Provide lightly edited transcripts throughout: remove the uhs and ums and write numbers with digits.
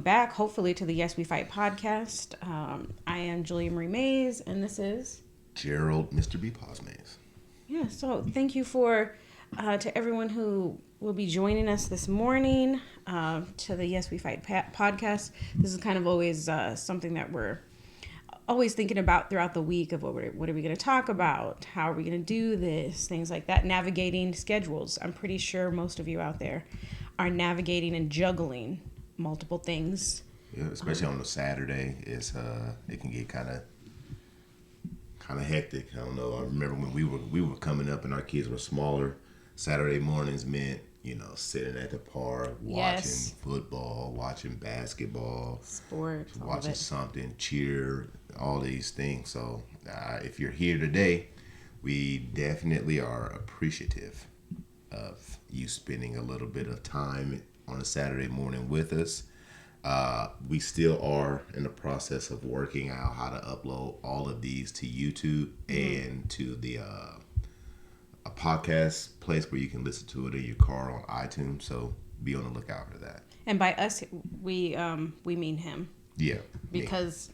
Back, hopefully, to the Yes We Fight podcast. I am Julia Marie Mays, and this is Gerald, Mr. B. Paz Mays. Yeah, so thank you to everyone who will be joining us this morning to the Yes We Fight podcast. This is kind of always something that we're always thinking about throughout the week of what are we going to talk about? How are we going to do this? Things like that. Navigating schedules. I'm pretty sure most of you out there are navigating and juggling multiple things. Yeah, especially on a Saturday, it can get kind of hectic. I don't know. I remember when we were coming up and our kids were smaller. Saturday mornings meant sitting at the park, watching football, watching basketball, sports, watching something, cheer, all these things. So if you're here today, we definitely are appreciative of you spending a little bit of time on a Saturday morning with us. We still are in the process of working out how to upload all of these to YouTube and to the a podcast place where you can listen to it in your car on iTunes. So be on the lookout for that. And by us, we mean him. Yeah. Because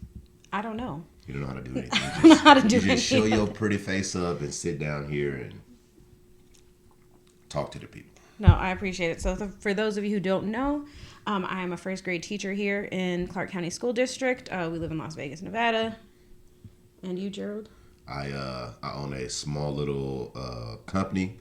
I don't know. You don't know how to do anything. I don't know how to do anything. You just show your pretty face up and sit down here and talk to the people. No, I appreciate it. So for those of you who don't know, I am a first grade teacher here in Clark County School District. We live in Las Vegas, Nevada. And you, Gerald? I own a small little company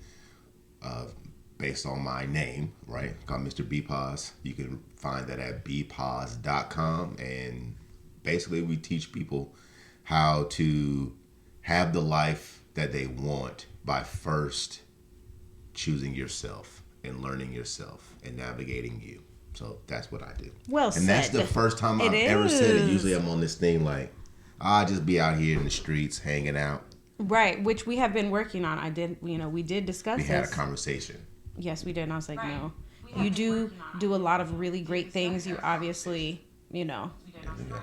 based on my name, right? Called Mr. B Paz. You can find that at bpaz.com. And basically we teach people how to have the life that they want by first choosing yourself and learning yourself and navigating you. So that's what I do. Well said. And that's the first time I've ever said it. Usually I'm on this thing like, I just be out here in the streets hanging out. Right, which we have been working on. We did discuss this. We had a conversation. Yes, we did. And I was like, no. You do a lot of really great things. You obviously, you do.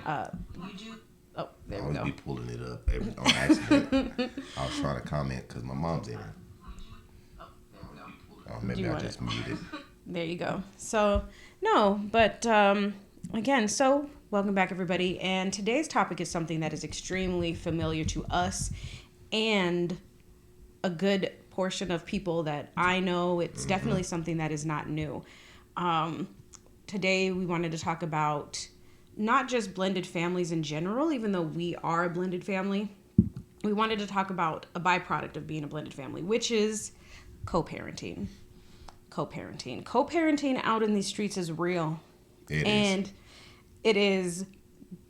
Oh, there we go. I always be pulling it up on accident. I was trying to comment because my mom's in it. Oh, maybe I just muted. There you go. So, no, but again, so welcome back, everybody. And today's topic is something that is extremely familiar to us and a good portion of people that I know. It's definitely something that is not new. Today, we wanted to talk about not just blended families in general, even though we are a blended family. We wanted to talk about a byproduct of being a blended family, which is co-parenting. Co-parenting out in these streets is real. It is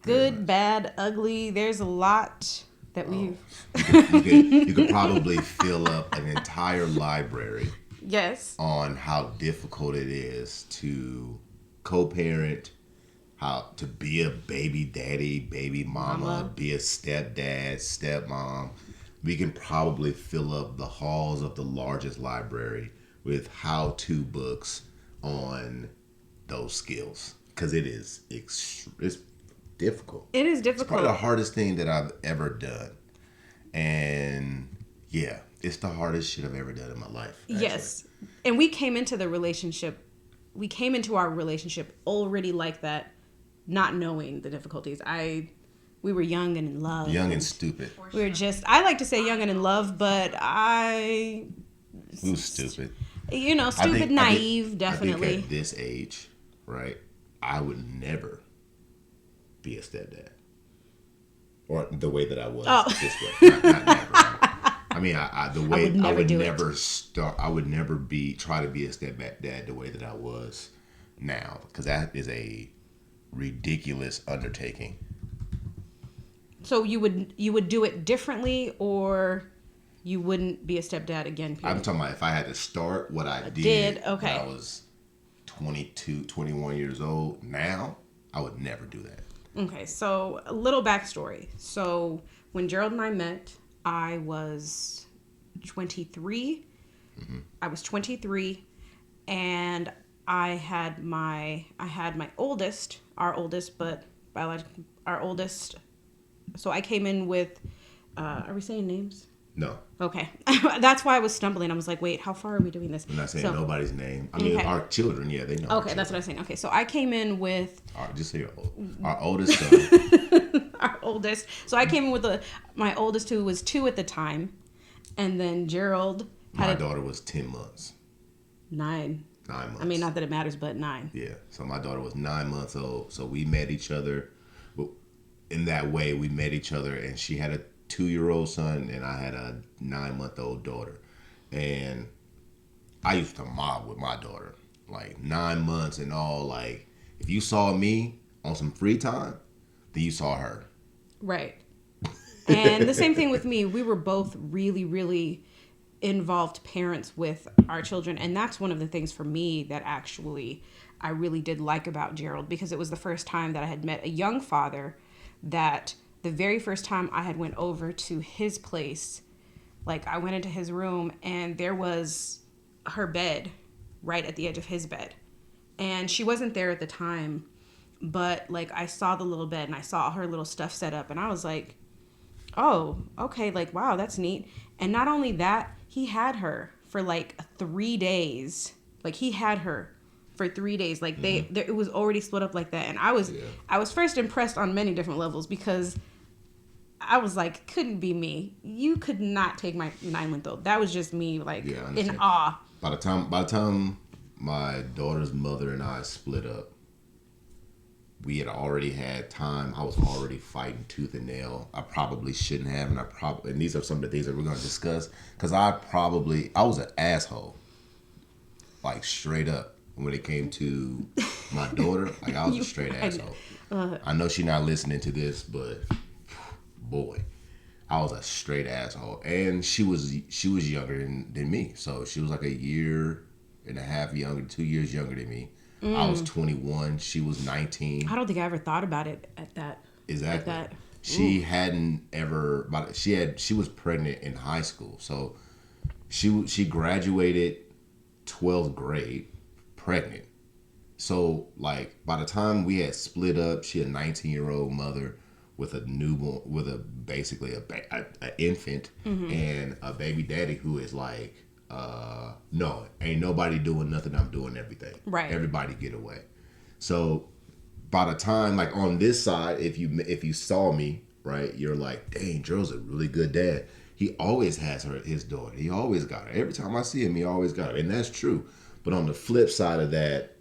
good, bad, ugly. There's a lot that we've... You could probably fill up an entire library. Yes. On how difficult it is to co-parent, how to be a baby daddy, baby mama, be a stepdad, stepmom. We can probably fill up the halls of the largest library with how-to books on those skills, because it's difficult. It is difficult. It's probably the hardest thing that I've ever done, and yeah, it's the hardest shit I've ever done in my life. Actually. Yes, and we came into our relationship already like that, not knowing the difficulties. We were young and in love. Young and stupid. We were I like to say young and in love, but we were stupid. Stupid, naive, definitely. I think at this age, right, I would never be a stepdad. Or the way that I was this way. Not never. I mean, I would never try to be a stepdad the way that I was now, because that is a ridiculous undertaking. So you would do it differently, or you wouldn't be a stepdad again? Period. I'm talking about if I had to start what I did when I was 22, 21 years old. Now, I would never do that. Okay, so a little backstory. So when Gerald and I met, I was 23. Mm-hmm. I was 23, and I had my oldest, our oldest. So I came in with, are we saying names? No. Okay. That's why I was stumbling. I was like, wait, how far are we doing this? I'm not saying nobody's name. I mean, Okay. our children, yeah, they know. Okay, that's what I was saying. Okay, so I came in with Just say our oldest son. our oldest. So I came in with my oldest, who was 2 at the time, and then Gerald My daughter was 10 months. 9. 9 months. I mean, not that it matters, but 9. Yeah. So my daughter was 9 months old. So we met each other. In that way, we met each other, and she had a 2-year-old son, and I had a 9-month-old daughter. And I used to mob with my daughter, like 9 months and all. Like, if you saw me on some free time, then you saw her. Right. And the same thing with me. We were both really, really involved parents with our children. And that's one of the things for me that actually I really did like about Gerald, because it was the first time that I had met a young father that the very first time I had went over to his place, like I went into his room and there was her bed right at the edge of his bed. And she wasn't there at the time, but like I saw the little bed and I saw her little stuff set up and I was like, oh, okay, like, wow, that's neat. And not only that, he had her for like 3 days. Like he had her for 3 days. Like it was already split up like that. And I was first impressed on many different levels, because I was like, couldn't be me. You could not take my 9-month-old. That was just me, like, in awe. By the time my daughter's mother and I split up, we had already had time. I was already fighting tooth and nail. I probably shouldn't have, and these are some of the things that we're going to discuss, because I was an asshole, like straight up, when it came to my daughter. Like, I was a straight asshole. I know she's not listening to this, but boy, I was a straight asshole. And she was younger than me, so she was like a year and a half younger, 2 years younger than me. I was 21. She was 19. I don't think I ever thought about it at that. Exactly. Like that. She hadn't ever. She was pregnant in high school, so she graduated 12th grade pregnant. So like by the time we had split up, she had a 19-year-old mother with a newborn, with basically an infant, and a baby daddy who is like, no, ain't nobody doing nothing. I'm doing everything. Right. Everybody get away. So by the time, like on this side, if you saw me, right, you're like, dang, Joe's a really good dad. He always has his daughter. He always got her. Every time I see him, he always got her. And that's true. But on the flip side of that,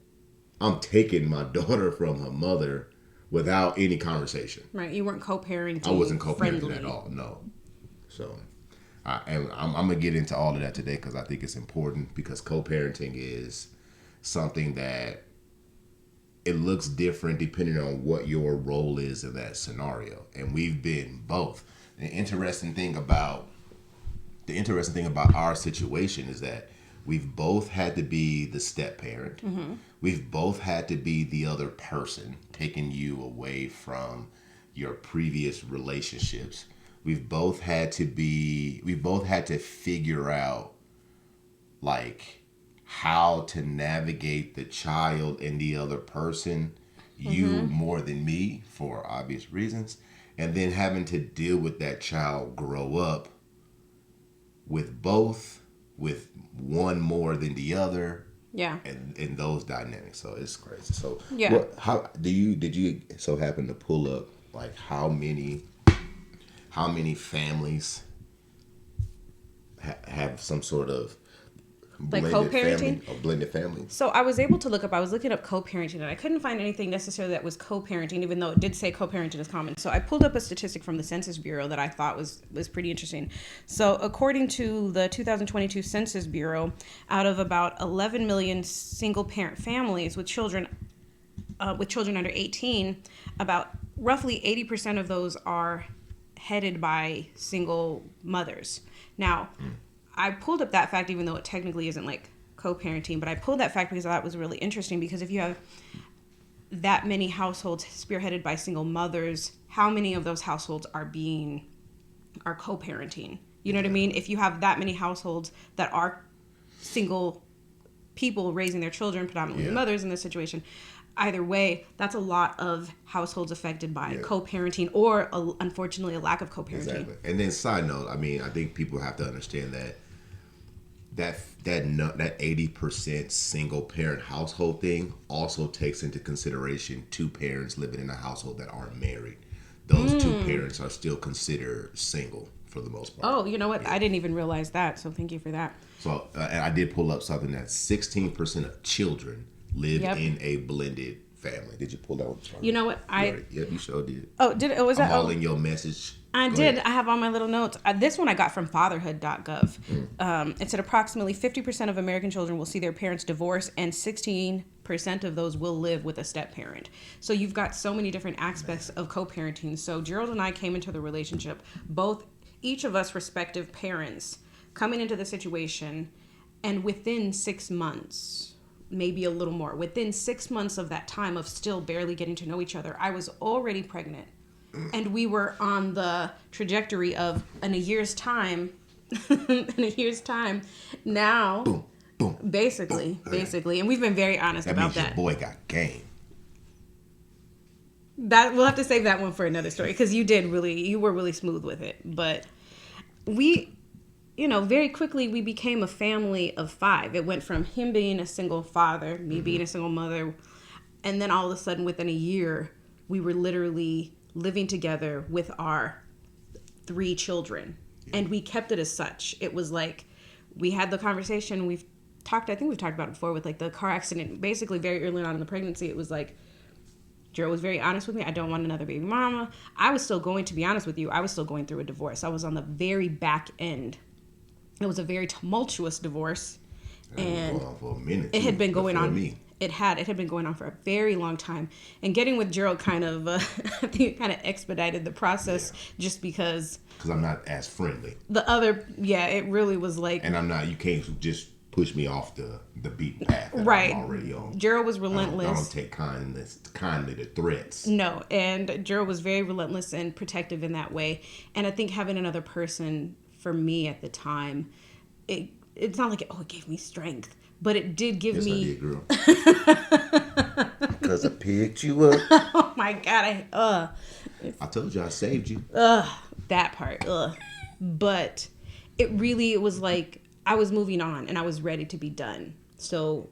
I'm taking my daughter from her mother without any conversation. Right. You weren't co-parenting. I wasn't co-parenting friendly at all. No. So, and I'm going to get into all of that today, because I think it's important, because co-parenting is something that it looks different depending on what your role is in that scenario. And we've been both. The interesting thing about our situation is that we've both had to be the step parent. Mm-hmm. We've both had to be the other person, taking you away from your previous relationships. We've both had to figure out like how to navigate the child and the other person, you more than me for obvious reasons, and then having to deal with that child grow up with both, with one more than the other. Yeah. And those dynamics. So it's crazy. So yeah. Did you so happen to pull up like how many families have some sort of like co-parenting? Blended family? So I was able to I was looking up co-parenting, and I couldn't find anything necessarily that was co-parenting, even though it did say co-parenting is common. So I pulled up a statistic from the Census Bureau that I thought was pretty interesting. So according to the 2022 Census Bureau, out of about 11 million single parent families with children under 18, about roughly 80% of those are headed by single mothers. Now, I pulled up that fact, even though it technically isn't like co-parenting, but I pulled that fact because I thought it was really interesting, because if you have that many households spearheaded by single mothers, how many of those households are co-parenting? You know what I mean? If you have that many households that are single people raising their children, predominantly mothers in this situation, either way, that's a lot of households affected by Yeah. co-parenting or, unfortunately, a lack of co-parenting. Exactly. And then side note, I mean, I think people have to understand that 80% single parent household thing also takes into consideration two parents living in a household that aren't married. Those two parents are still considered single for the most part. Oh, you know what? I didn't even realize that, so thank you for that. So, and I did pull up something that 16% of children live Yep. in a blended family. Did you pull that one? You know what? Yep, you sure did. Oh, did it? Was I'm that? all Oh, in your message. I Go did. ahead. I have all my little notes. This one I got from fatherhood.gov. It said approximately 50% of American children will see their parents divorce, and 16% of those will live with a step parent. So you've got so many different aspects of co-parenting. So Gerald and I came into the relationship, each of us respective parents, coming into the situation, and within 6 months, maybe a little more, within 6 months of that time of still barely getting to know each other, I was already pregnant. And we were on the trajectory of, in a year's time, now, Boom, boom. basically, and we've been very honest That about means your that. boy got game. That we'll have to save that one for another story, because you were really smooth with it. But we, very quickly we became a family of 5. It went from him being a single father, me being a single mother, and then all of a sudden within a year we were literally living together with our 3 children. And we kept it as such. It was like, we had the conversation, I think we've talked about it before with like the car accident. Basically very early on in the pregnancy, it was like, Joe was very honest with me. I don't want another baby mama. I was still going, to be honest with you, I was still going through a divorce. I was on the very back end. It was a very tumultuous divorce. And Going on for a minute. it had been going before on. Me. It had been going on for a very long time. And getting with Gerald kind of, I think it kind of expedited the process, just because I'm not as friendly. it really was like. And I'm not, you can't just push me off the beaten path that Right. I'm already on. Gerald was relentless. I don't take kindly to threats. No, and Gerald was very relentless and protective in that way. And I think having another person, for me at the time, it's not like it gave me strength, but it did give me. I did, girl. Because I picked you up. Oh my God! I told you I saved you. That part. But it was like I was moving on and I was ready to be done. So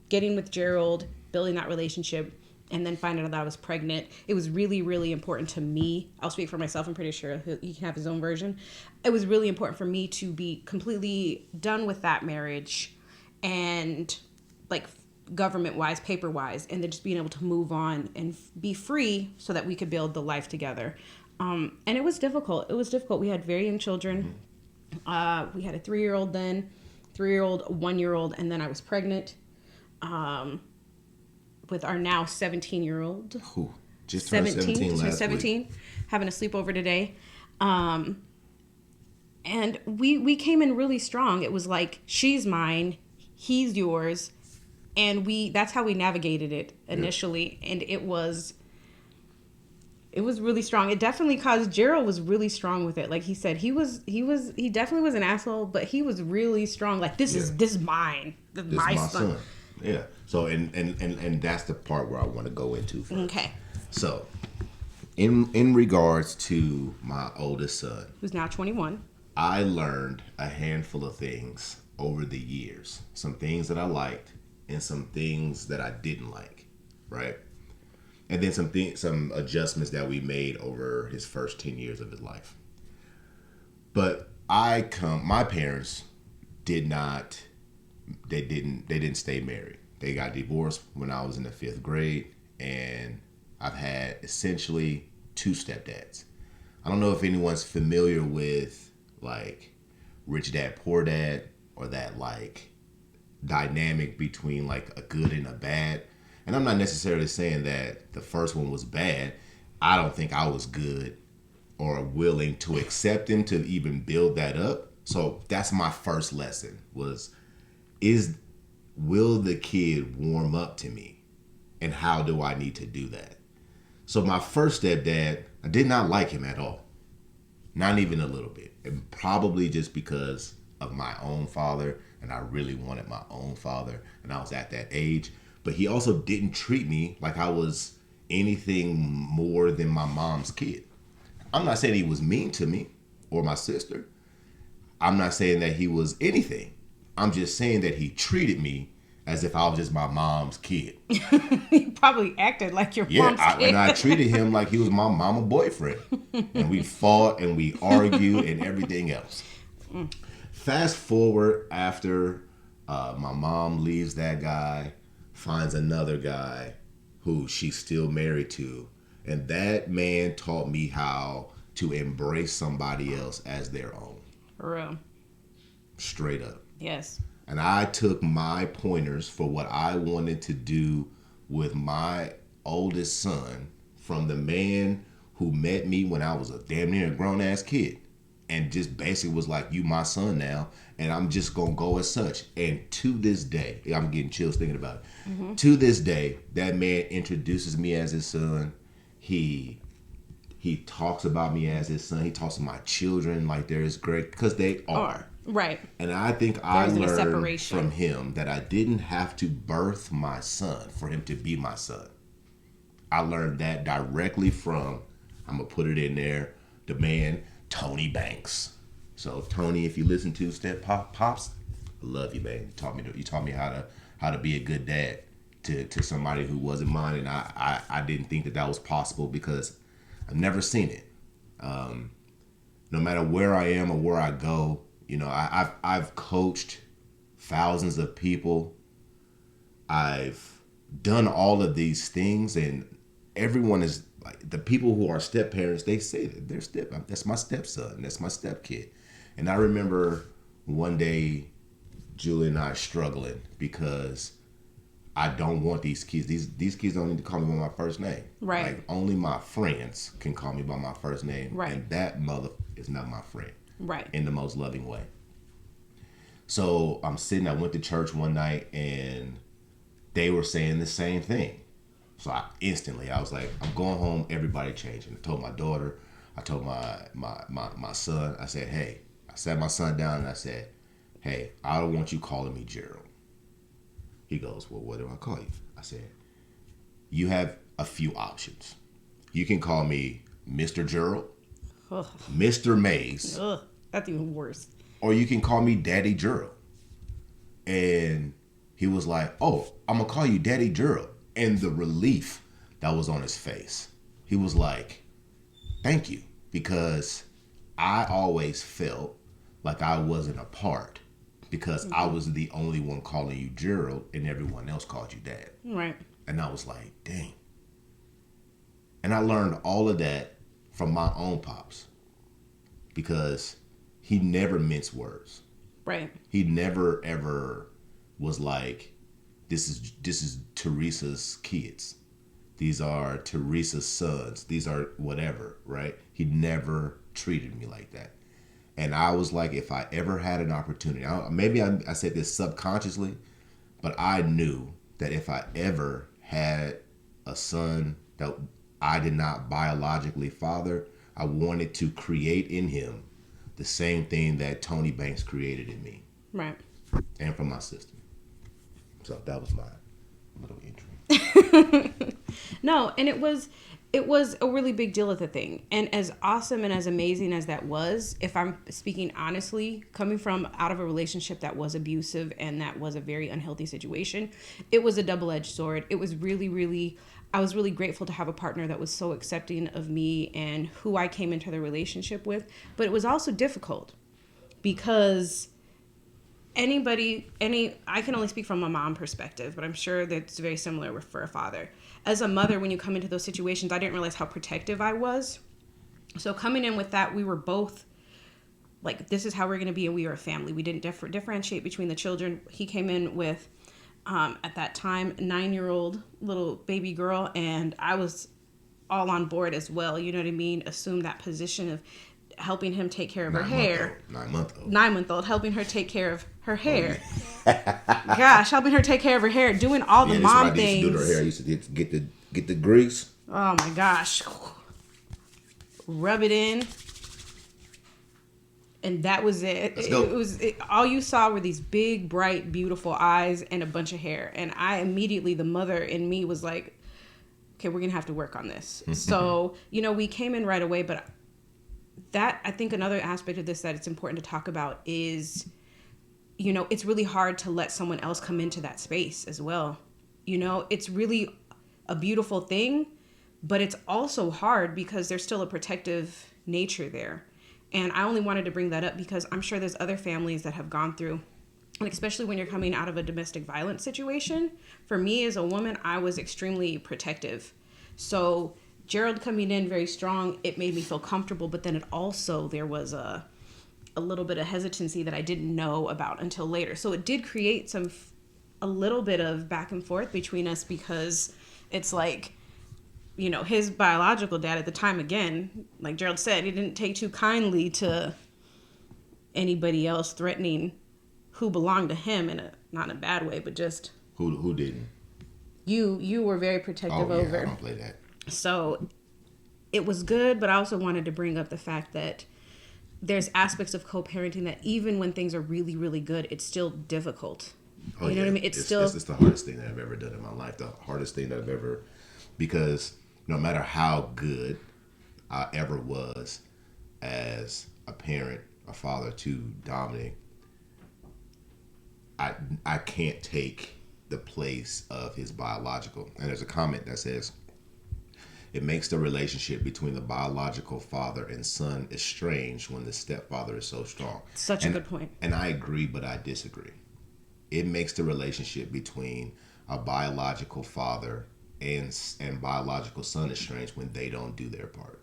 getting with Gerald, building that relationship, and then finding out that I was pregnant, it was really, really important to me. I'll speak for myself. I'm pretty sure he can have his own version. It was really important for me to be completely done with that marriage and like government-wise, paper-wise, and then just being able to move on and be free so that we could build the life together. And it was difficult. We had very young children. We had a 3-year-old then, 3-year-old, 1-year-old, and then I was pregnant with our now 17-year-old. Ooh, just turned 17 last week. Having a sleepover today. And we came in really strong. It was like, she's mine, he's yours. And that's how we navigated it initially. Yeah. And it was really strong. It definitely caused, Gerald was really strong with it. Like he said, he definitely was an asshole, but he was really strong. Like, this is mine. This is my son. Yeah. So, and that's the part where I want to go into first. Okay. So, in regards to my oldest son, who's now 21, I learned a handful of things over the years. Some things that I liked and some things that I didn't like, right? And then some adjustments that we made over his first 10 years of his life. But my parents didn't stay married. They got divorced when I was in the 5th grade, and I've had essentially 2 stepdads. I don't know if anyone's familiar with like Rich Dad Poor Dad, or that like dynamic between like a good and a bad. And I'm not necessarily saying that the first one was bad. I don't think I was good or willing to accept him to even build that up. So that's my first lesson will the kid warm up to me? And how do I need to do that? So my first stepdad, I did not like him at all. Not even a little bit. And probably just because of my own father, and I really wanted my own father, and I was at that age. But he also didn't treat me like I was anything more than my mom's kid. I'm not saying he was mean to me or my sister. I'm not saying that he was anything. I'm just saying that he treated me as if I was just my mom's kid. He probably acted like your mom's kid. And I treated him like he was my mama boyfriend. And we fought and we argued and everything else. Fast forward after my mom leaves that guy, finds another guy who she's still married to. And that man taught me how to embrace somebody else as their own. For real. Straight up. Yes. And I took my pointers for what I wanted to do with my oldest son from the man who met me when I was a damn near grown ass kid. And just basically was like, you my son now. And I'm just going to go as such. And to this day, I'm getting chills thinking about it. Mm-hmm. To this day, that man introduces me as his son. He talks about me as his son. He talks to my children like they're his great, because they are. Right. And I think I learned from him that I didn't have to birth my son for him to be my son. I learned that directly from, I'm going to put it in there, the man, Tony Banks. So Tony, if you listen to Step Pops, I love you, man. You taught me how to be a good dad to somebody who wasn't mine. And I didn't think that was possible because I've never seen it. No matter where I am or where I go, you know, I've coached thousands of people. I've done all of these things, and everyone is like, the people who are step parents, they say that that's my stepson, that's my stepkid. And I remember one day, Julie and I struggling because I don't want these kids. These kids don't need to call me by my first name. Right. Like, only my friends can call me by my first name. Right. And that mother is not my friend. Right. In the most loving way. So I went to church one night and they were saying the same thing. So I was like, I'm going home, everybody changing. I told my daughter, I told my son, I said, hey, I sat my son down and I said, hey, I don't want you calling me Gerald. He goes, well, what do I call you? I said, you have a few options. You can call me Mr. Gerald, ugh. Mr. Mays. Ugh, that's even worse. Or you can call me Daddy Gerald. And he was like, oh, I'm going to call you Daddy Gerald. And the relief that was on his face, he was like, thank you. Because I always felt like I wasn't a part because I was the only one calling you Gerald and everyone else called you Dad. Right. And I was like, dang. And I learned all of that from my own pops because he never minced words. Right. He never ever was like, this is Teresa's kids. These are Teresa's sons. These are whatever, right? He never treated me like that. And I was like, if I ever had an opportunity, maybe I said this subconsciously, but I knew that if I ever had a son that I did not biologically father, I wanted to create in him the same thing that Tony Banks created in me. Right. And from my sister. So that was my little entry. No, and it was a really big deal at the thing. And as awesome and as amazing as that was, if I'm speaking honestly, coming from out of a relationship that was abusive and that was a very unhealthy situation, it was a double-edged sword. It was I was really grateful to have a partner that was so accepting of me and who I came into the relationship with. But it was also difficult because I can only speak from a mom perspective, but I'm sure that's very similar for a father. As a mother, when you come into those situations, I didn't realize how protective I was. So coming in with that, we were both like, this is how we're going to be, and we are a family. We didn't differentiate between the children. He came in with, at that time, 9-year-old little baby girl, and I was all on board as well. You know what I mean? Assume that position of helping him take care of her hair. 9-month-old, helping her take care of her hair. Gosh, helping her take care of her hair, doing all the mom things. Used to do her hair. I used to get the grease. Oh my gosh, rub it in. And that was it. Let's go. All you saw were these big, bright, beautiful eyes and a bunch of hair. And I immediately, the mother in me was like, okay, we're going to have to work on this. So, we came in right away. But that, I think another aspect of this that it's important to talk about is, it's really hard to let someone else come into that space as well. It's really a beautiful thing, but it's also hard because there's still a protective nature there. And I only wanted to bring that up because I'm sure there's other families that have gone through, and especially when you're coming out of a domestic violence situation. For me as a woman, I was extremely protective. So Gerald coming in very strong, it made me feel comfortable, but then there was a little bit of hesitancy that I didn't know about until later. So it did create a little bit of back and forth between us because it's like, his biological dad at the time, again, like Gerald said, he didn't take too kindly to anybody else threatening who belonged to him not in a bad way, but just who didn't. You were very protective over. I don't play that. So it was good, but I also wanted to bring up the fact that there's aspects of co-parenting that even when things are really, really good, it's still difficult. You know what I mean? It's the hardest thing that I've ever done in my life. The hardest thing that I've ever, because no matter how good I ever was as a parent, a father to Dominic, I can't take the place of his biological. And there's a comment that says, it makes the relationship between the biological father and son estranged when the stepfather is so strong. Such a good point. And I agree, but I disagree. It makes the relationship between a biological father and biological son estranged when they don't do their part.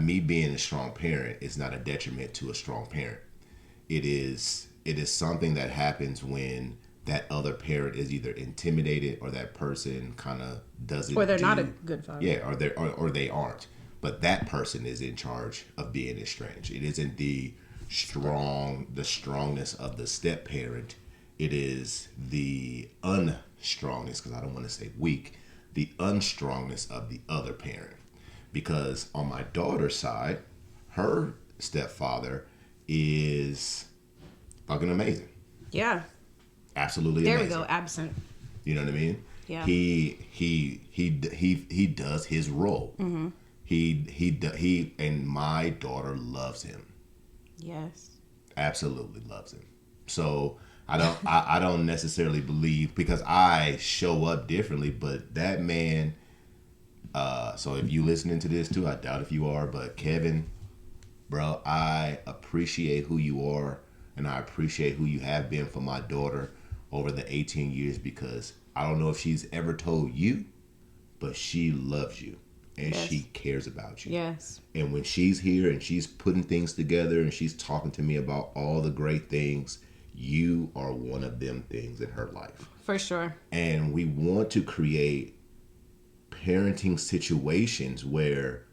Me being a strong parent is not a detriment to a strong parent. It is something that happens when that other parent is either intimidated or that person kind of doesn't, or they're not a good father. Yeah, or they aren't. But that person is in charge of being estranged. It isn't the strongness of the step parent. It is the unstrongness, because I don't want to say weak, the unstrongness of the other parent. Because on my daughter's side, her stepfather is fucking amazing. Yeah. Absolutely there amazing. There we go, absent. You know what I mean? Yeah. He does his role. Mm-hmm. He and my daughter loves him. Yes. Absolutely loves him. So I don't necessarily believe, because I show up differently, but that man, so if you listening to this too, I doubt if you are, but Kevin, bro, I appreciate who you are, and I appreciate who you have been for my daughter over the 18 years, because I don't know if she's ever told you, but she loves you and yes. she cares about you. Yes. And when she's here and she's putting things together and she's talking to me about all the great things, you are one of them things in her life. For sure. And we want to create parenting situations where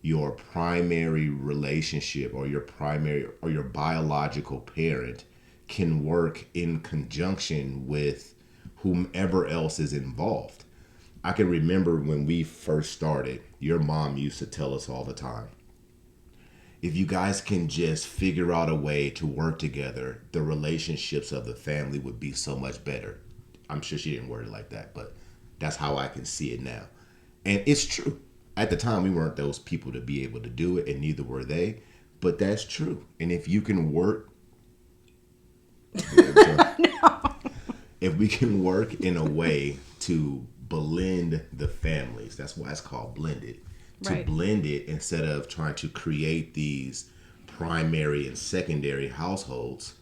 your primary relationship or your biological parent can work in conjunction with whomever else is involved. I can remember when we first started, your mom used to tell us all the time, if you guys can just figure out a way to work together, the relationships of the family would be so much better. I'm sure she didn't word it like that, but that's how I can see it now. And it's true. At the time, we weren't those people to be able to do it, and neither were they. But that's true. And if you can work... no. If we can work in a way to blend the families, that's why it's called blended. To right. blend it instead of trying to create these primary and secondary households,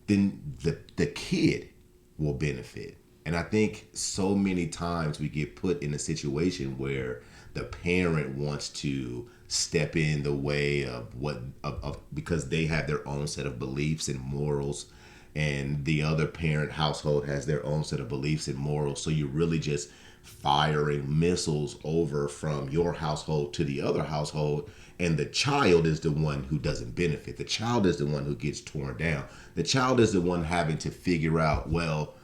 then the kid will benefit. And I think so many times we get put in a situation where the parent wants to step in the way of because they have their own set of beliefs and morals, and the other parent household has their own set of beliefs and morals. So you're really just firing missiles over from your household to the other household, and the child is the one who doesn't benefit. The child is the one who gets torn down. The child is the one having to figure out, well,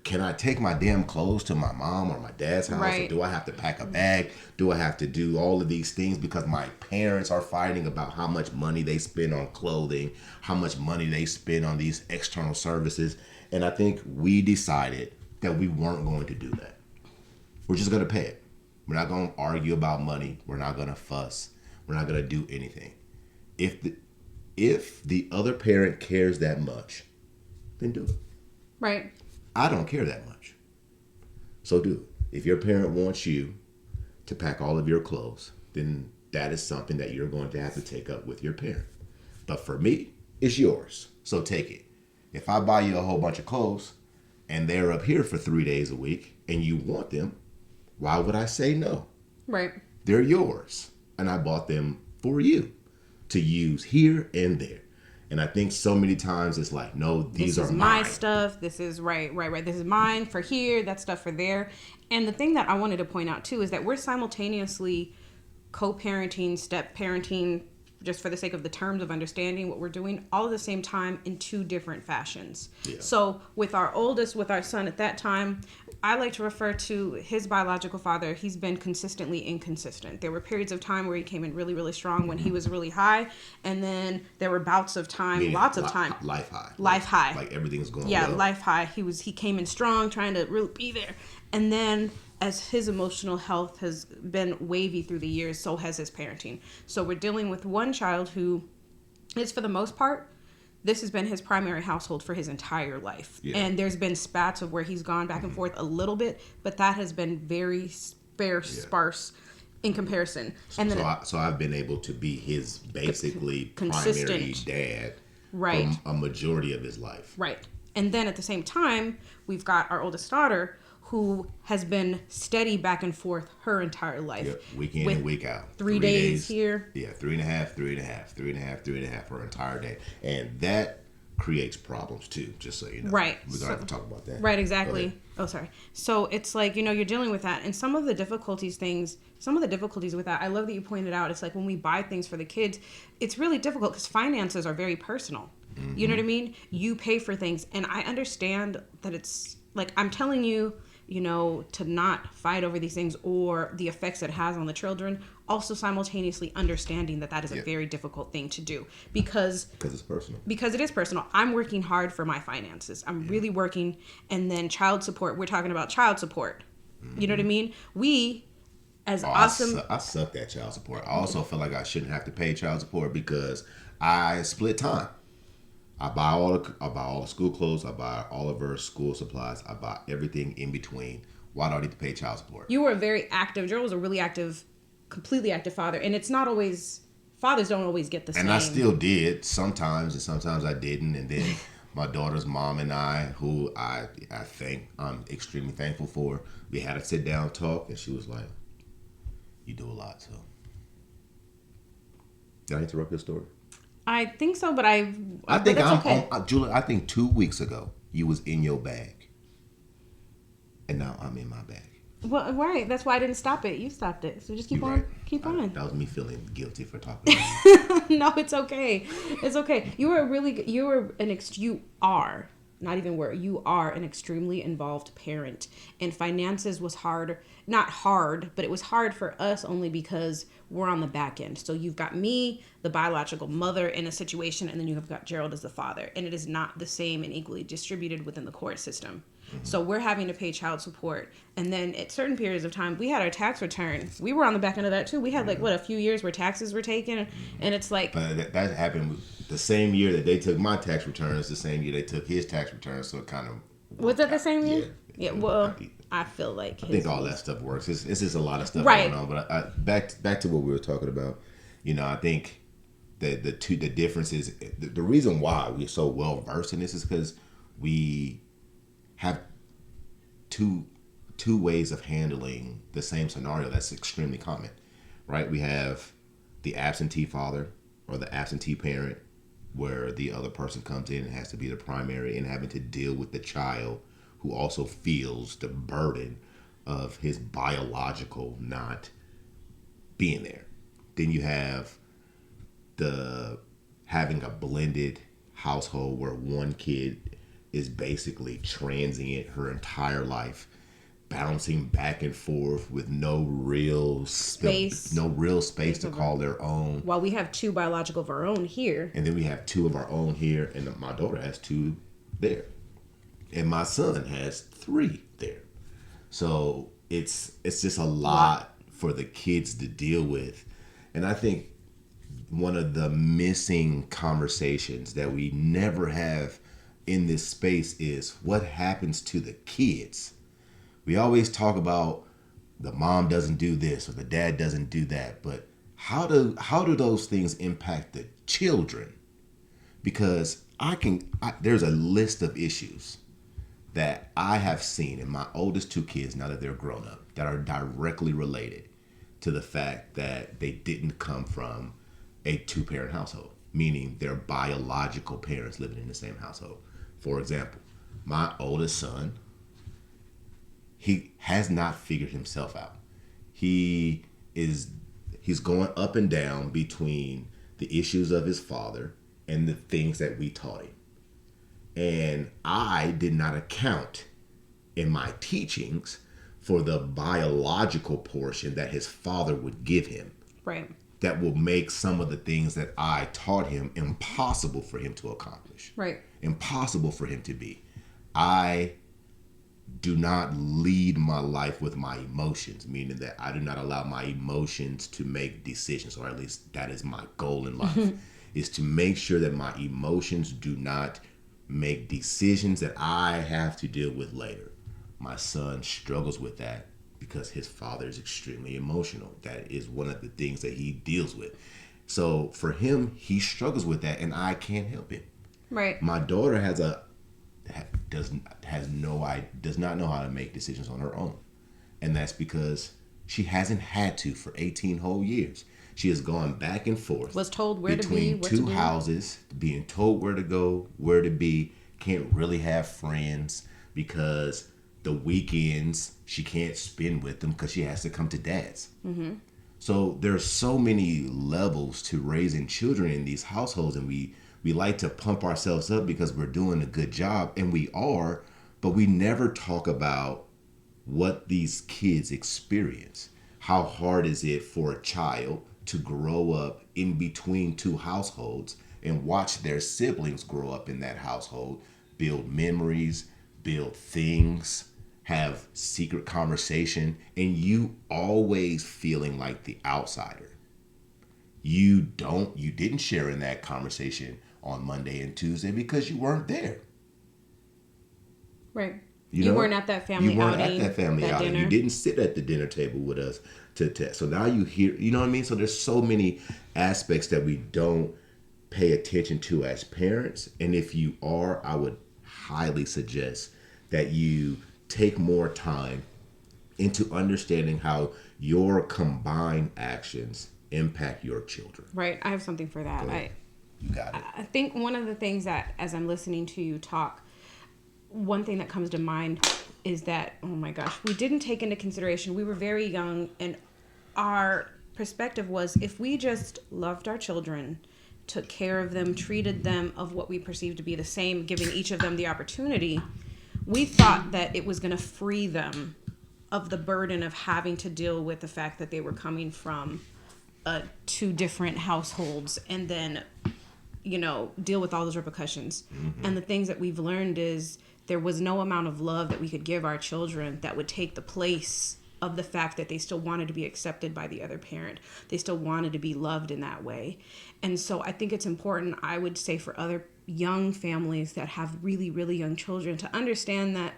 can I take my damn clothes to my mom or my dad's house? Right. Or do I have to pack a bag? Do I have to do all of these things because my parents are fighting about how much money they spend on clothing, how much money they spend on these external services? And I think we decided that we weren't going to do that. We're just going to pay it. We're not going to argue about money. We're not going to fuss. We're not going to do anything. If the other parent cares that much, then do it. Right. I don't care that much. So do it. If your parent wants you to pack all of your clothes, then that is something that you're going to have to take up with your parent. But for me, it's yours. So take it. If I buy you a whole bunch of clothes and they're up here for 3 days a week and you want them, why would I say no? Right. They're yours. And I bought them for you to use here and there. And I think so many times it's like, no, these are mine. This is my stuff. This is right. This is mine for here. That stuff for there. And the thing that I wanted to point out too is that we're simultaneously co-parenting, step-parenting, just for the sake of the terms of understanding what we're doing, all at the same time in two different fashions. Yeah. So with our oldest, with our son at that time, I like to refer to his biological father. He's been consistently inconsistent. There were periods of time where he came in really, really strong when he was really high. And then there were bouts of time, lots of time. Life high. Life high. Like everything's going well. Yeah, life high. He came in strong, trying to really be there. And then as his emotional health has been wavy through the years, so has his parenting. So we're dealing with one child who is, for the most part, this has been his primary household for his entire life. Yeah. And there's been spats of where he's gone back and forth a little bit, but that has been very sparse in comparison. And then so I've been able to be his basically primary dad right. for a majority of his life. Right. And then at the same time, we've got our oldest daughter, who has been steady back and forth her entire life. Yep. Week in and week out. 3 days here. Yeah, 3.5, 3.5, 3.5, 3.5 her entire day. And that creates problems too, just so you know. Right. We're going to have to talk about that. Right, exactly. Oh, sorry. So it's like, you're dealing with that. And some of the difficulties with that, I love that you pointed out, it's like when we buy things for the kids, it's really difficult because finances are very personal. Mm-hmm. You know what I mean? You pay for things. And I understand that it's like, I'm telling you, to not fight over these things or the effects it has on the children, also simultaneously understanding that is a very difficult thing to do because it's personal. Because it is personal. I'm working hard for my finances. I'm really working. And then child support, we're talking about child support. Mm-hmm. You know what I mean? We, as awesome. I sucked at child support. I also feel like I shouldn't have to pay child support because I split time. I buy all the school clothes. I buy all of her school supplies. I buy everything in between. Why do I need to pay child support? You were very active. Gerald was a really active, completely active father. And it's not always, fathers don't always get the same. And I still did sometimes, and sometimes I didn't. And then my daughter's mom and I, who I think I'm extremely thankful for, we had a sit down talk, and she was like, "You do a lot, so." Did I interrupt your story? I think so, but I think Julia, I think 2 weeks ago you was in your bag, and now I'm in my bag. Well, right. That's why I didn't stop it. You stopped it, so just keep on. That was me feeling guilty for talking about you. No, it's okay. It's okay. You are an extremely involved parent, and finances was hard. Not hard, but it was hard for us only because we're on the back end. So you've got me, the biological mother, in a situation, and then you have got Gerald as the father, and it is not the same and equally distributed within the court system. Mm-hmm. So we're having to pay child support, and then at certain periods of time, we had our tax return. We were on the back end of that too. We had a few years where taxes were taken, and it's like. But that happened the same year that they took my tax returns. The same year they took his tax returns. So it kind of. Was that the same year? Yeah. Well, I feel like. I think all that stuff works. It's just a lot of stuff going on. But back to what we were talking about. I think that the differences. The reason why we're so well versed in this is because we have two ways of handling the same scenario that's extremely common, right? We have the absentee father or the absentee parent, where the other person comes in and has to be the primary and having to deal with the child who also feels the burden of his biological not being there. Then you have having a blended household where one kid is basically transient her entire life, bouncing back and forth with no real Space. no real space to call their own. While we have 2 biological of our own here. And then we have 2 of our own here, and my daughter has 2 there. And my son has 3 there. So it's just a lot for the kids to deal with. And I think one of the missing conversations that we never have in this space is what happens to the kids. We always talk about the mom doesn't do this or the dad doesn't do that, but how do those things impact the children? Because there's a list of issues that I have seen in my oldest 2 kids, now that they're grown up, that are directly related to the fact that they didn't come from a 2-parent household, meaning their biological parents living in the same household. For example, my oldest son, he has not figured himself out. He's going up and down between the issues of his father and the things that we taught him. And I did not account in my teachings for the biological portion that his father would give him. Right. That will make some of the things that I taught him impossible for him to accomplish. Right. Impossible for him to be. I do not lead my life with my emotions, meaning that I do not allow my emotions to make decisions, or at least that is my goal in life, is to make sure that my emotions do not make decisions that I have to deal with later. My son struggles with that because his father is extremely emotional. That is one of the things that he deals with. So for him, he struggles with that, and I can't help it. Right. My daughter does not know how to make decisions on her own, and that's because she hasn't had to for 18 whole years. She has gone back and forth. Was told where to be, between 2 houses, being told where to go, where to be. Can't really have friends because the weekends she can't spend with them because she has to come to dad's. Mm-hmm. So there's so many levels to raising children in these households, and we like to pump ourselves up because we're doing a good job, and we are, but we never talk about what these kids experience. How hard is it for a child to grow up in between 2 households and watch their siblings grow up in that household, build memories, build things, have secret conversation, and you always feeling like the outsider. You didn't share in that conversation on Monday and Tuesday because you weren't there. Right. You weren't at that family outing. You weren't at that family outing. Dinner. You didn't sit at the dinner table with us so now you hear, you know what I mean? So there's so many aspects that we don't pay attention to as parents. And if you are, I would highly suggest that you take more time into understanding how your combined actions impact your children. Right. I have something for that. You got it. I think one of the things that, as I'm listening to you talk, one thing that comes to mind is that, oh my gosh, we didn't take into consideration, we were very young, and our perspective was if we just loved our children, took care of them, treated them of what we perceived to be the same, giving each of them the opportunity, we thought that it was going to free them of the burden of having to deal with the fact that they were coming from 2 different households and then, deal with all those repercussions. Mm-hmm. And the things that we've learned is there was no amount of love that we could give our children that would take the place of the fact that they still wanted to be accepted by the other parent. They still wanted to be loved in that way. And so I think it's important, I would say, for other young families that have really, really young children to understand that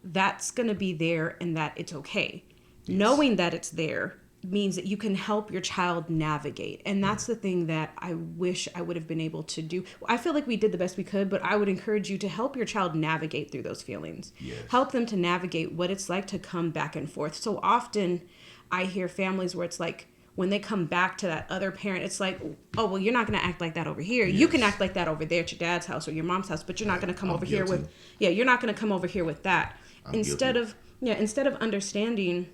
that's going to be there and that it's okay. Yes. Knowing that it's there means that you can help your child navigate. And that's the thing that I wish I would have been able to do. I feel like we did the best we could, but I would encourage you to help your child navigate through those feelings. Yes. Help them to navigate what it's like to come back and forth. So often I hear families where it's like, when they come back to that other parent, it's like, oh, well, you're not going to act like that over here. Yes. You can act like that over there at your dad's house or your mom's house, but you're not going to come over here with, you're not going to come over here with that. Instead of understanding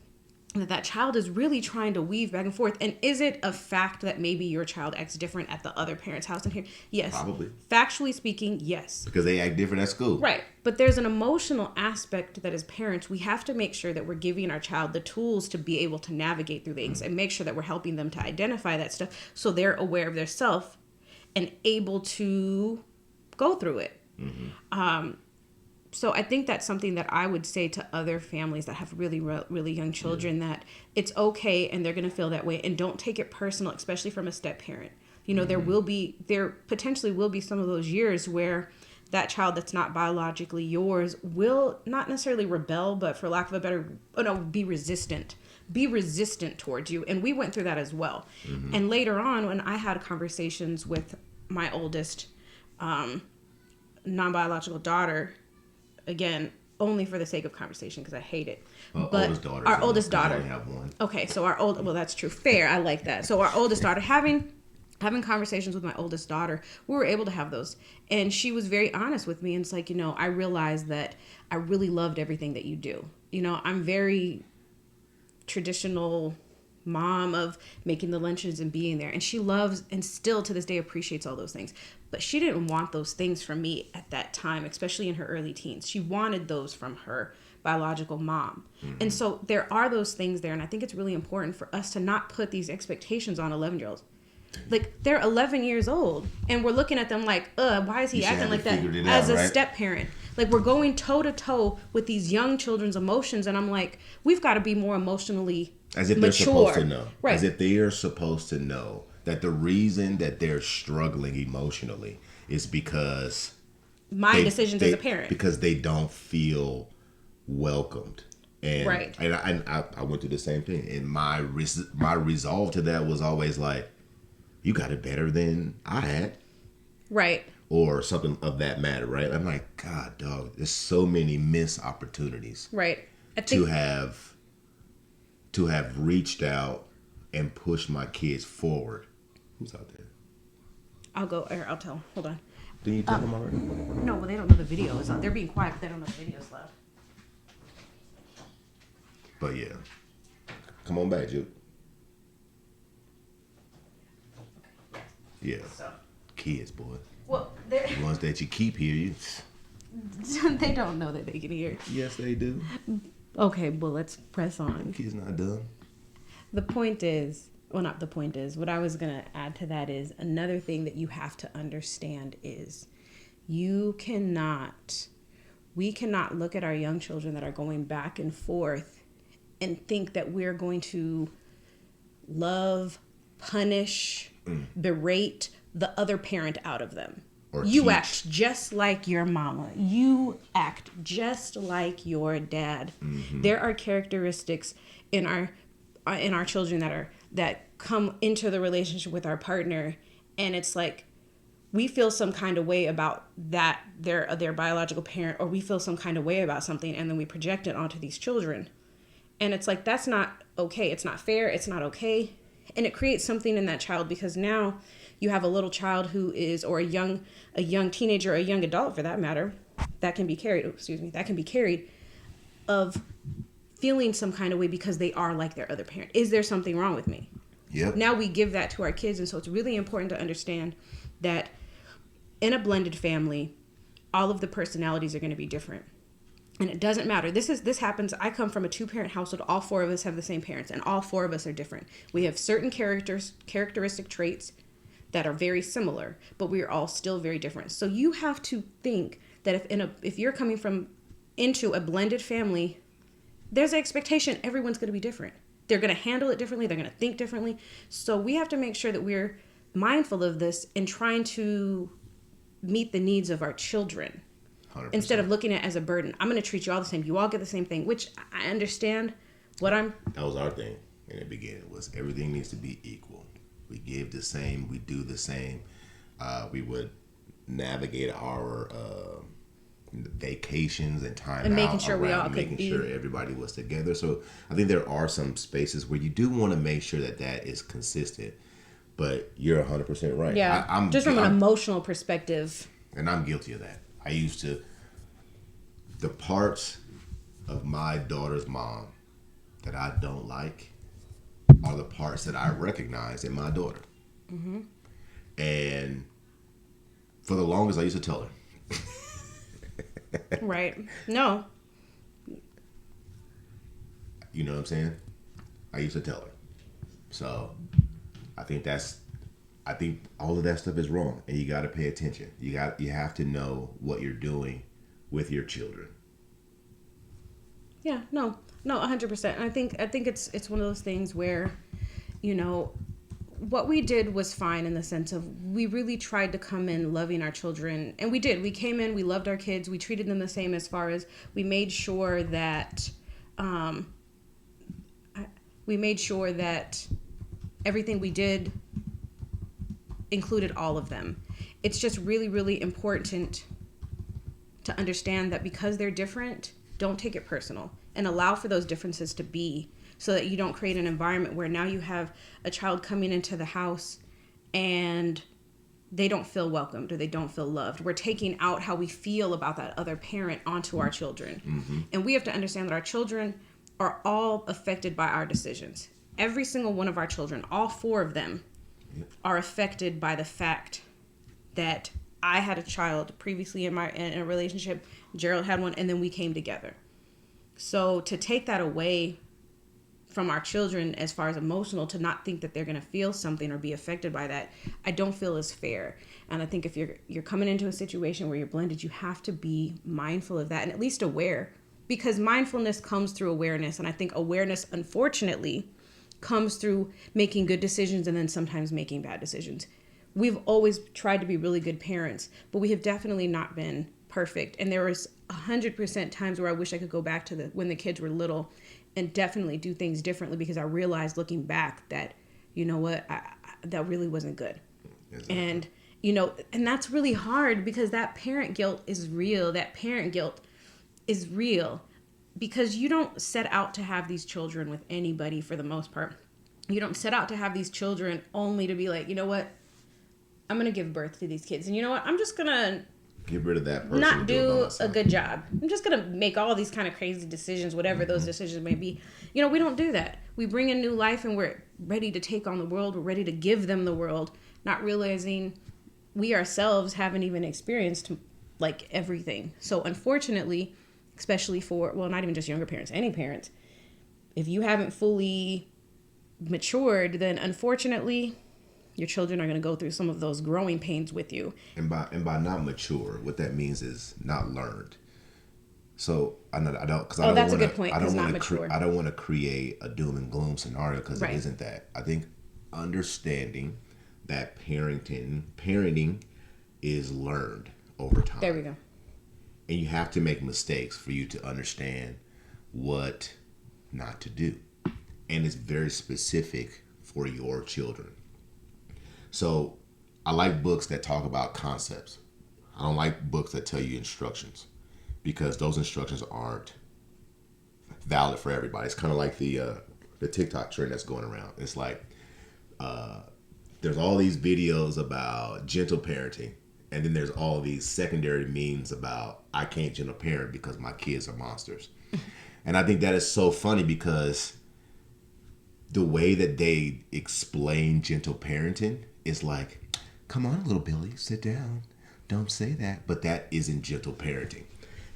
that child is really trying to weave back and forth. And is it a fact that maybe your child acts different at the other parent's house and here? Yes. Probably. Factually speaking, yes. Because they act different at school. Right. But there's an emotional aspect that as parents, we have to make sure that we're giving our child the tools to be able to navigate through things and make sure that we're helping them to identify that stuff so they're aware of their self and able to go through it. So I think that's something that I would say to other families that have really, really young children, that it's okay and they're going to feel that way, and don't take it personal, especially from a step parent. You know, there potentially will be some of those years where that child that's not biologically yours will not necessarily rebel, but for lack of a better, be resistant towards you. And we went through that as well. And later on, when I had conversations with my oldest non-biological daughter, again, only for the sake of conversation because I hate it. But our oldest daughter. I only have one. Okay, so well, that's true. Fair, I like that. So our oldest daughter, having conversations with my oldest daughter, we were able to have those. And she was very honest with me. And it's like, I realized that I really loved everything that you do. I'm very traditional mom of making the lunches and being there. And she loves and still to this day appreciates all those things. But she didn't want those things from me at that time, especially in her early teens. She wanted those from her biological mom. And so there are those things there. And I think it's really important for us to not put these expectations on 11-year-olds. Like, they're 11 years old and we're looking at them like, why is he acting like that as a step parent? Like, we're going toe to toe with these young children's emotions. And I'm like, we've got to be more emotionally as if mature. They're supposed to know. Right. As if they are supposed to know that the reason that they're struggling emotionally is because my decisions as a parent. Because they don't feel welcomed. And, right. And I went through the same thing. And my resolve to that was always like, you got it better than I had. Right. Or something of that matter, right? I'm like, God, dog, there's so many missed opportunities. Right. To have reached out and pushed my kids forward. Who's out there? I'll tell. Hold on. Didn't you tell them already? No, well, they don't know the video is on. They're being quiet, but they don't know the video's loud. But yeah. Come on back, Juke. Yeah. So. Kids, boy. Well, the ones that you keep here, they don't know that they can hear. Yes, they do. Okay, well, let's press on. Kids not done. The point is, not the point is, what I was going to add to that is another thing that you have to understand is we cannot look at our young children that are going back and forth and think that we're going to love, punish, berate the other parent out of them. You act just like your mama. You act just like your dad. There are characteristics in our children that come into the relationship with our partner, and it's like we feel some kind of way about that their biological parent, or we feel some kind of way about something, and then we project it onto these children. And it's like, that's not okay. It's not fair. It's not okay. And it creates something in that child, because now you have a little child who is, or a young teenager, or a young adult for that matter, that can be carried of feeling some kind of way because they are like their other parent. Is there something wrong with me? Yep. Now we give that to our kids. And so it's really important to understand that in a blended family, all of the personalities are going to be different. And it doesn't matter. This happens. I come from a 2-parent household. All 4 of us have the same parents, and all 4 of us are different. We have certain characteristic traits that are very similar, but we are all still very different. So you have to think that if you're coming into a blended family, there's an expectation everyone's going to be different. They're going to handle it differently. They're going to think differently. So we have to make sure that we're mindful of this and trying to meet the needs of our children. 100%. Instead of looking at it as a burden. I'm going to treat you all the same. You all get the same thing, which I understand That was our thing in the beginning, was everything needs to be equal. We give the same. We do the same. We would navigate our vacations and time and out making sure we all could making sure everybody was together. So I think there are some spaces where you do want to make sure that is consistent. But you're 100% right. Yeah, I'm from an emotional perspective. And I'm guilty of that. I used to, the parts of my daughter's mom that I don't like are the parts that I recognize in my daughter. Mm-hmm. And for the longest, I used to tell her. Right. No. You know what I'm saying? I used to tell her. So I think all of that stuff is wrong, and you got to pay attention. You have to know what you're doing with your children. Yeah. No. 100%. I think it's one of those things where, you know, what we did was fine in the sense of we really tried to come in loving our children, and we did. We came in, we loved our kids, we treated them the same as far as we made sure that everything we did included all of them. It's just really, really important to understand that because they're different, don't take it personal and allow for those differences to be, so that you don't create an environment where now you have a child coming into the house and they don't feel welcomed or they don't feel loved. We're taking out how we feel about that other parent onto our children. Mm-hmm. And we have to understand that our children are all affected by our decisions. Every single one of our children, all 4 of them, are affected by the fact that I had a child previously in a relationship, Gerald had one, and then we came together. So to take that away from our children as far as emotional, to not think that they're going to feel something or be affected by that, I don't feel is fair. And I think if you're coming into a situation where you're blended, you have to be mindful of that and at least aware, because mindfulness comes through awareness. And I think awareness, unfortunately, comes through making good decisions and then sometimes making bad decisions. We've always tried to be really good parents, but we have definitely not been perfect. And there was 100% times where I wish I could go back to when the kids were little and definitely do things differently, because I realized looking back that, you know what, that really wasn't good. Exactly. And, you know, and that's really hard because that parent guilt is real. That parent guilt is real because you don't set out to have these children with anybody for the most part. You don't set out to have these children only to be like, you know what, I'm going to give birth to these kids. And you know what, I'm just going to get rid of that person. Not do a good job. I'm just going to make all these kind of crazy decisions, whatever those decisions may be. You know, we don't do that. We bring in new life and we're ready to take on the world. We're ready to give them the world, not realizing we ourselves haven't even experienced like everything. So unfortunately, especially for, well, not even just younger parents, any parents, if you haven't fully matured, then unfortunately your children are going to go through some of those growing pains with you. And by not mature, what that means is not learned. So I don't want to create a doom and gloom scenario, because It isn't that. I think understanding that parenting is learned over time. There we go. And you have to make mistakes for you to understand what not to do. And it's very specific for your children. So I like books that talk about concepts. I don't like books that tell you instructions, because those instructions aren't valid for everybody. It's kind of like the TikTok trend that's going around. It's like there's all these videos about gentle parenting, and then there's all these secondary memes about I can't gentle parent because my kids are monsters. And I think that is so funny, because the way that they explain gentle parenting is like, come on, little Billy, sit down. Don't say that. But that isn't gentle parenting.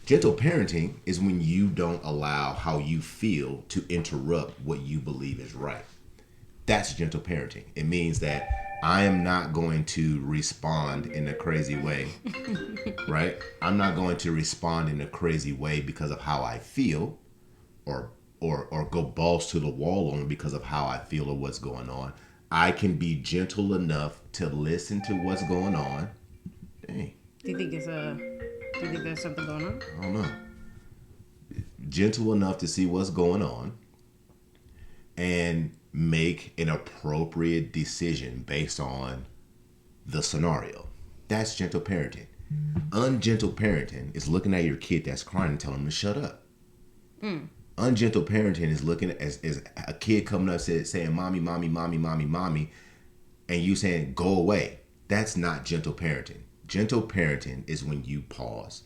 Gentle parenting is when you don't allow how you feel to interrupt what you believe is right. That's gentle parenting. It means that I am not going to respond in a crazy way, right? I'm not going to respond in a crazy way because of how I feel, or go balls to the wall on because of how I feel or what's going on. I can be gentle enough to listen to what's going on. Dang. Do you think there's something going on? I don't know. Gentle enough to see what's going on and make an appropriate decision based on the scenario. That's gentle parenting. Ungentle parenting is looking at your kid that's crying and telling them to shut up. Ungentle parenting is looking at as a kid coming up saying, mommy, mommy, mommy, mommy, mommy, and you saying, go away. That's not gentle parenting. Gentle parenting is when you pause,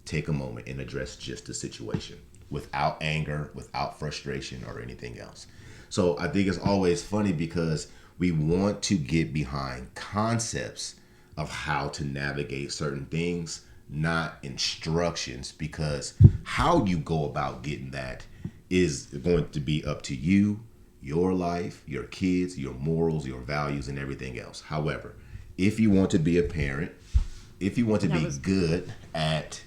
take a moment, and address just the situation. without anger, without frustration or anything else. So I think it's always funny because we want to get behind concepts of how to navigate certain things, not instructions, because how you go about getting that is going to be up to you, your life, your kids, your morals, your values, and everything else. However, if you want to be a parent, if you want to be good at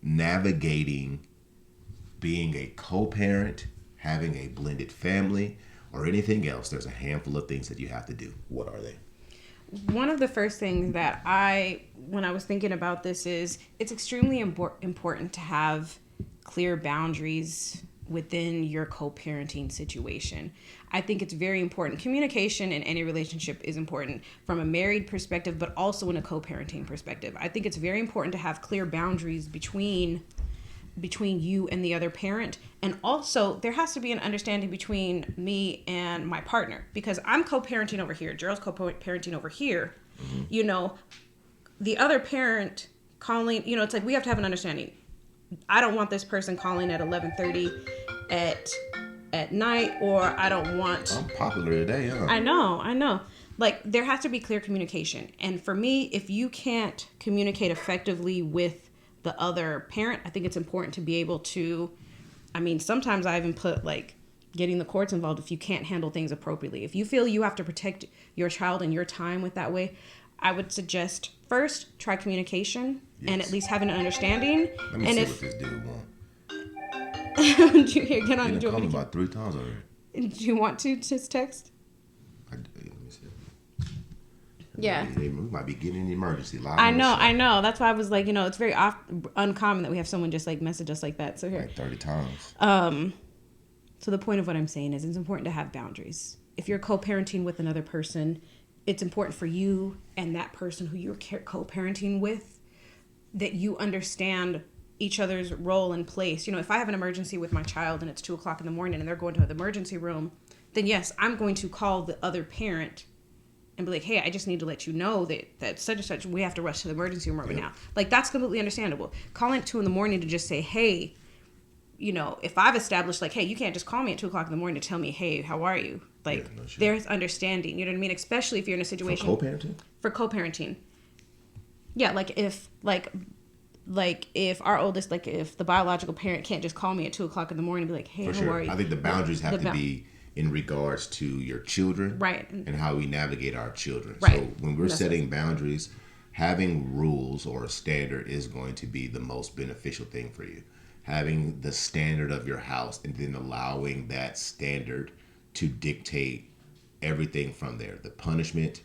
navigating being a co-parent, having a blended family, or anything else, there's a handful of things that you have to do. What are they? One of the first things that when I was thinking about this, is it's extremely important to have clear boundaries within your co-parenting situation. I think it's very important. Communication in any relationship is important from a married perspective, but also in a co-parenting perspective. I think it's very important to have clear boundaries between you and the other parent. And also there has to be an understanding between me and my partner, because I'm co-parenting over here, Gerald's co-parenting over here. You know, the other parent calling, it's like we have to have an understanding. I don't want this person calling at 11:30 at night, or I don't want... I'm popular today, huh? I know. Like, there has to be clear communication. And for me, if you can't communicate effectively with the other parent, I think it's important to be able to... sometimes I even put, like, getting the courts involved if you can't handle things appropriately. If you feel you have to protect your child and your time with that way, I would suggest first try communication and at least have an understanding. Let me see what this dude wants. Did you hear? Get on. He done called me about 3 times already. Do you want to just text? Let me see. Yeah. We might be getting an emergency live. I know. That's why I was like, it's very uncommon that we have someone just like message us like that. So here. Like 30 times. So the point of what I'm saying is it's important to have boundaries. If you're co-parenting with another person, it's important for you and that person who you're co-parenting with that you understand each other's role and place. If I have an emergency with my child and it's 2:00 in the morning and they're going to the emergency room, then yes, I'm going to call the other parent and be like, hey, I just need to let you know that such and such, we have to rush to the emergency room right now. Like, that's completely understandable. Calling at 2 a.m. to just say, hey, if I've established, like, hey, you can't just call me at 2:00 in to tell me, hey, how are you? Like, there's understanding, you know what I mean? Especially if you're in a situation... For co-parenting? Yeah, if our oldest, if the biological parent can't just call me at 2:00 and be like, hey, how are you? I think the boundaries have to be in regards to your children, right, and how we navigate our children. Right. So when we're setting boundaries, having rules or a standard is going to be the most beneficial thing for you. Having the standard of your house and then allowing that standard to dictate everything from there, the punishment,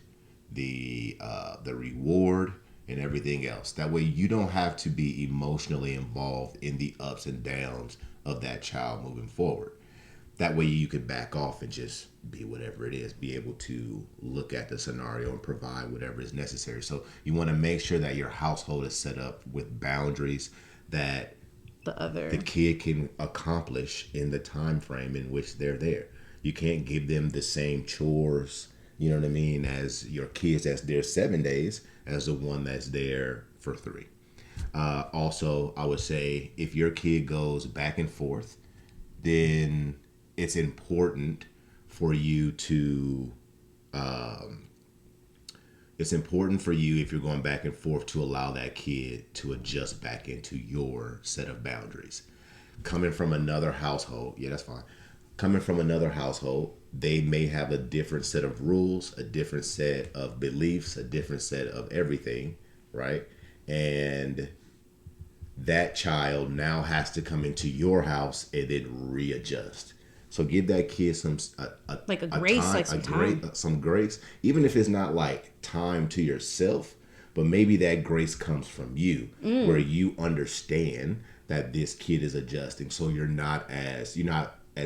the reward, and everything else. That way you don't have to be emotionally involved in the ups and downs of that child moving forward. That way you could back off and just be whatever it is, be able to look at the scenario and provide whatever is necessary. So you want to make sure that your household is set up with boundaries that the kid can accomplish in the time frame in which they're there. You can't give them the same chores, you know what I mean, as your kids that's there 7 days as the one that's there for 3. Also, I would say if your kid goes back and forth, then it's important for you to if you're going back and forth, to allow that kid to adjust back into your set of boundaries. Coming from another household, that's fine. Coming from another household, they may have a different set of rules, a different set of beliefs, a different set of everything, right? And that child now has to come into your house and then readjust. So give that kid some grace, even if it's not like time to yourself, but maybe that grace comes from you, where you understand that this kid is adjusting. So you're not as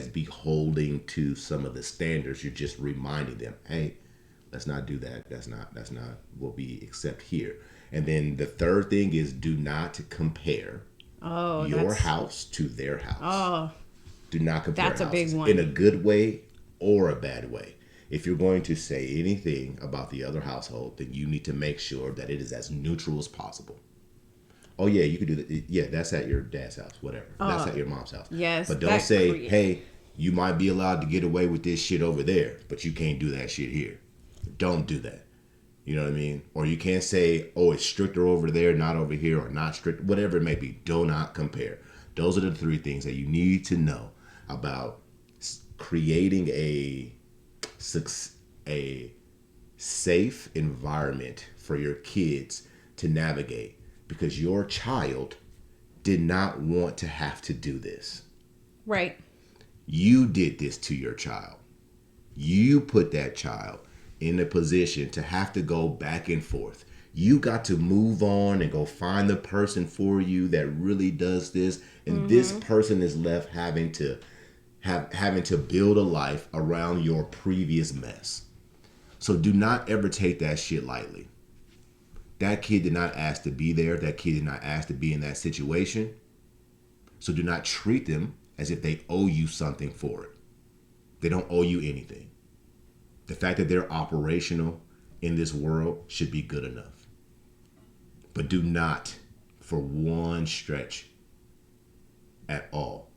beholding to some of the standards. You're just reminding them, hey, let's not do that. That's not what we accept here. And then the third thing is, do not compare your house to their house. Oh, do not compare that's houses, a big one, in a good way or a bad way. If you're going to say anything about the other household, then you need to make sure that it is as neutral as possible. Oh yeah, you could do that. Yeah, that's at your dad's house, whatever. That's at your mom's house. Yes, But don't say, hey, you might be allowed to get away with this shit over there, but you can't do that shit here. Don't do that. You know what I mean? Or you can't say, oh, it's stricter over there, not over here, or not strict, whatever it may be. Do not compare. Those are the three things that you need to know about creating a safe environment for your kids to navigate, because your child did not want to have to do this. Right. You did this to your child. You put that child in a position to have to go back and forth. You got to move on and go find the person for you that really does this, and this person is left having to build a life around your previous mess. So do not ever take that shit lightly. That kid did not ask to be there. That kid did not ask to be in that situation. So do not treat them as if they owe you something for it. They don't owe you anything. The fact that they're operational in this world should be good enough. But do not, for one stretch at all,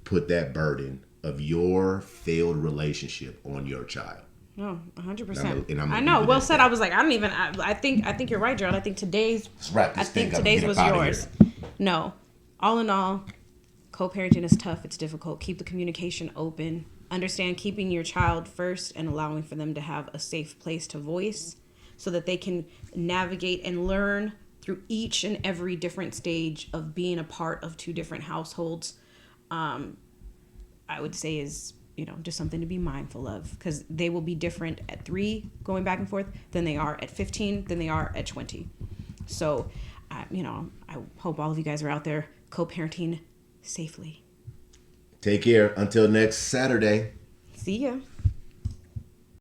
put that burden of your failed relationship on your child. No, 100%. I know. Well said. I was like, I think you're right, Gerald. I think today's was yours. No. All in all, co-parenting is tough. It's difficult. Keep the communication open. Understand keeping your child first and allowing for them to have a safe place to voice so that they can navigate and learn through each and every different stage of being a part of two different households. I would say is, just something to be mindful of, because they will be different at 3 going back and forth than they are at 15, than they are at 20. So, I hope all of you guys are out there co-parenting safely. Take care. Until next Saturday. See ya.